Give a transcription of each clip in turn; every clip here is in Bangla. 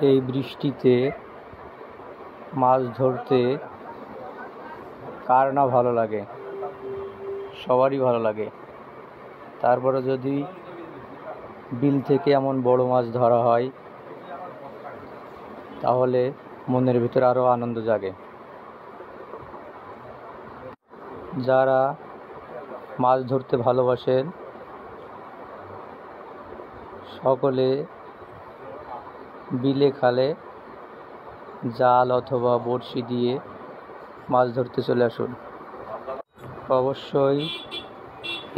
এই বৃষ্টিতে মাছ ধরতে কার না ভালো লাগে, সবারই ভালো লাগে। তারপরে যদি বিল থেকে এমন বড় মাছ ধরা হয় তাহলে মনের ভিতরে আরও আনন্দ জাগে। যারা মাছ ধরতে ভালোবাসেন সকলে বিলে খালে জাল অথবা বড়শি দিয়ে মাছ ধরতে চলে আসুন। অবশ্যই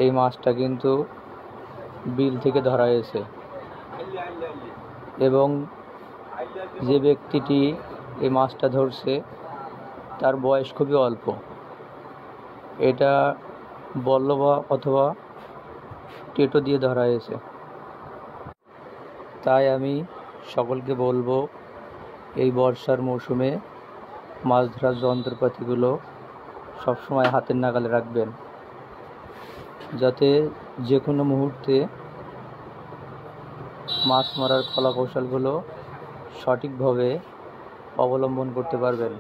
এই মাছটা কিন্তু বিল থেকে ধরা হয়েছে এবং যে ব্যক্তিটি এই মাছটা ধরছে তার বয়স খুবই অল্প। এটা বল্লভা অথবা টেটো দিয়ে ধরা হয়েছে। তাই আমি সকলকে বলবো এই বর্ষার মৌসুমে মাছ ধরার যন্ত্রপাতিগুলো সবসময় হাতের নাগালে রাখবেন, যাতে যে কোনো মুহূর্তে মাছ মারার কলা কৌশলগুলো সঠিকভাবে অবলম্বন করতে পারবেন,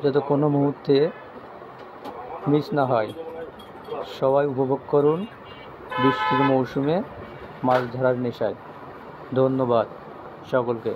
যাতে কোনো মুহূর্তে মিস না হয়। সবাই উপভোগ করুন বৃষ্টির মৌসুমে মাছ ধরার নেশায়। ধন্যবাদ সকলকে।